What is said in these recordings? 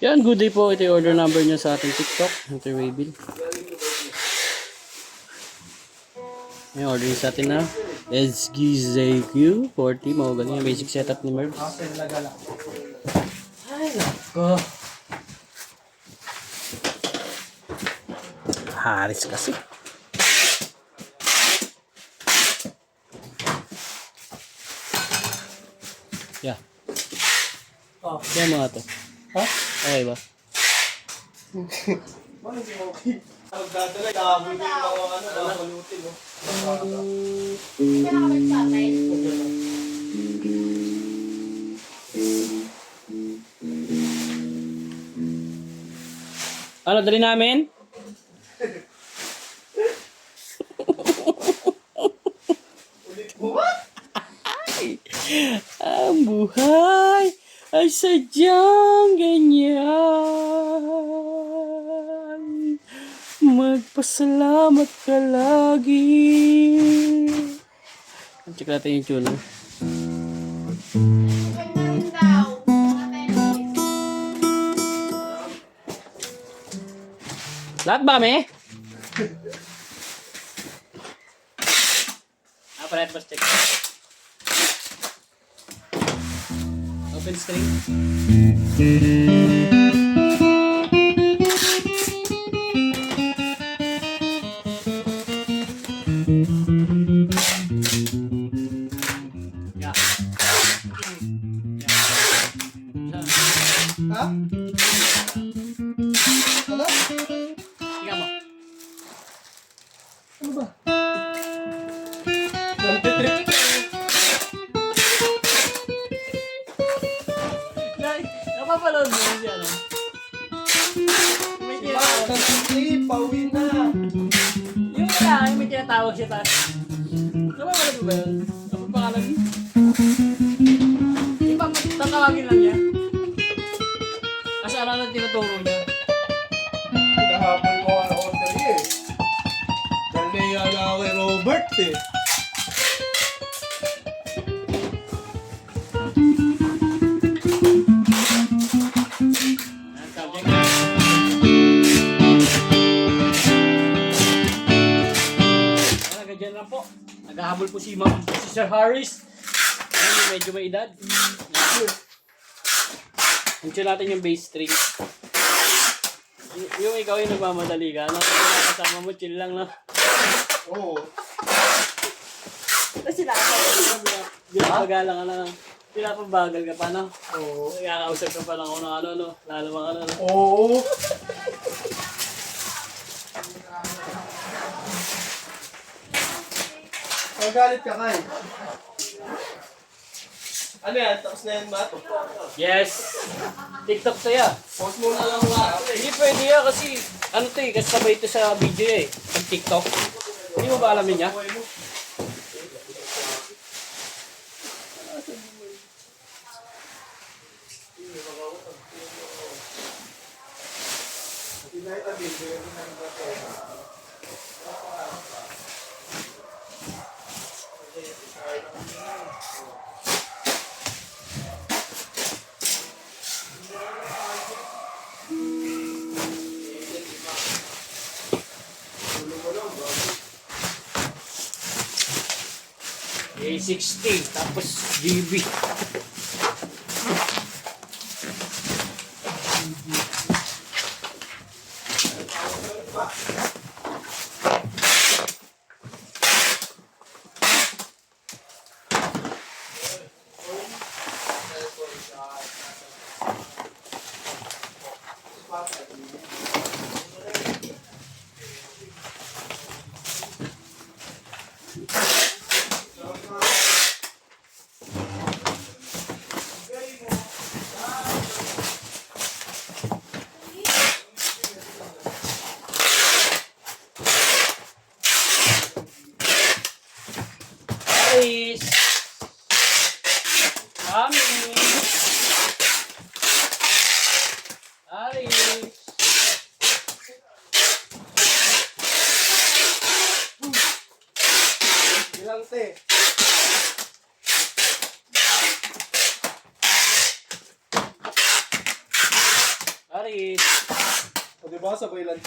Yan, good day po. Ito yung order number niya sa ating TikTok. Ito yung Waybill. May order sa atin na SGZQ40. Magaling yung basic setup ni Mervs. Ay, nako. Haris kasi. Yeah. Oh. Yan mga to. Ha? Okay ba? Bakit hindi okay? Magdadala, dahon yung mga babalutin, no? Ano, dali namin? Ang buhay ay sadyang ganyan. Magpasalamat ka lagi. Check natin yung tune. Lahat ba, me? Paret bus check. Open screen. Yeah. Ha? Ano? Tingnan mo. Ano ba? Nagtitrip ka. Napapalood mo siya, no? May tinatawag. Nagtitrip, pauwi na. Yung wala, may tinatawag siya taas. Napapalood mo ba yun? Ano pa pangalan niya? Yung pa, tatawagin lang niya. Asa ano na tinuturo niya? Pinahapon mo ang order eh. Nalaya na ako kay Robert eh. Ang subject. Dyan lang po. Naghahabol po si Sir Harris. Ayun, medyo may edad. Andiyan natin yung bass string. Yung ikaw yung nagmamadali ka, no? Kung kasama mo, chill lang, no? Oo. Kasi nakakasama. Pinapagalang ka na. Pinapabagal ka pa, no? Oo. Kakausap ka pa lang kung ano, no? Lalo mga ano, no? Oo. Magalit ka kay. Ano yan? Tapos na yan ba? Yes! TikTok to ya. Post mo na lang nga. Hindi pwede yan kasi, ano to eh, kasi sabay ito sa video eh. Ang TikTok. Hindi mo ba alam yun niya? A60, tapos GB. Aris! Kami! Aris! Ilang te? Aris. O diba, sabay lang.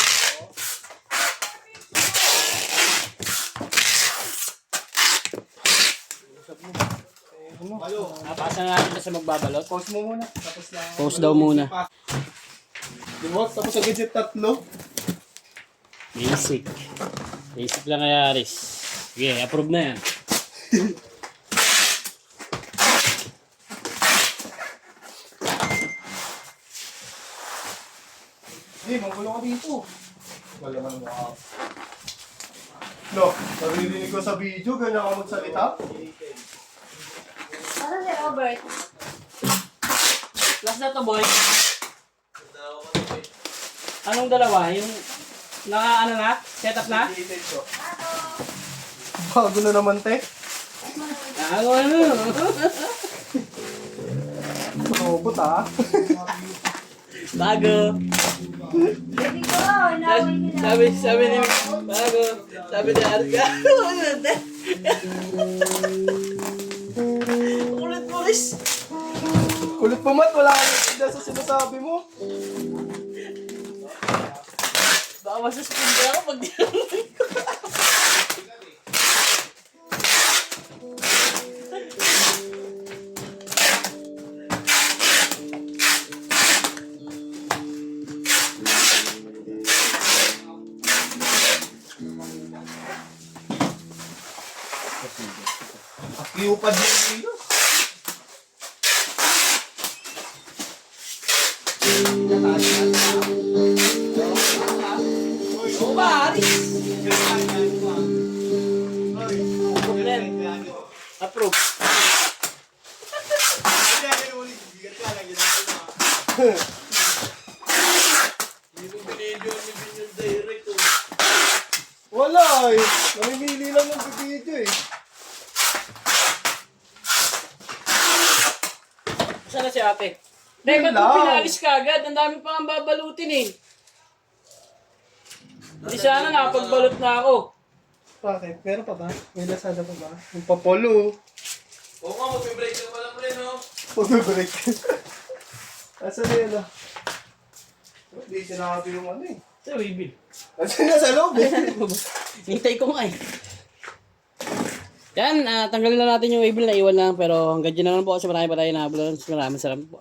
Malo. Napasa na natin sa magbabalot. Pause mo muna. Tapos na. Pause daw muna. Diba? Tapos agad yung tatlo. Basic. Basic lang kaya Aris. Sige, approve na yan. Hindi, magulo ka dito. Wala naman mo. No, naririnig ko sa video, ganyan ka magsalita. Ano si Robert? Last na to, boy. Anong dalawa? Yung ano na? Setup na? Bago na naman, te. Ano? Robot, ah. Bago. Baby ko, naway ko na. Sabi ni Bago. Sabi ni Arga. Ulit mo, Riz. Kulit pa mat, wala kang intindihan sa sinasabi mo. Baka masuspindi ako pag dinamay ko. Akiupad yung video. Oo ba, Aris? Approve. Wala eh. Namimili lang ng video eh. Saan na si ate? Dahil ba't Yun mo lang. pinalis ka agad? Ang dami pa ang babalutin eh. Hindi sana nakapagbalot na ako. Bakit? Meron pa ba? May Lazada pa ba? Yung papolo. Oo nga, mag-break ka pala pre, no? Mag-break. Asa na yun ah? Hindi sinabi yung ano eh. Sa Weebil. Asa na sa loob eh. Hintay ko nga eh. Yan, tanggalin na natin yung Weebil na iwan lang. Pero hanggang dyan naman po kasi marami pa tayo na-upload. Maraming salamat po.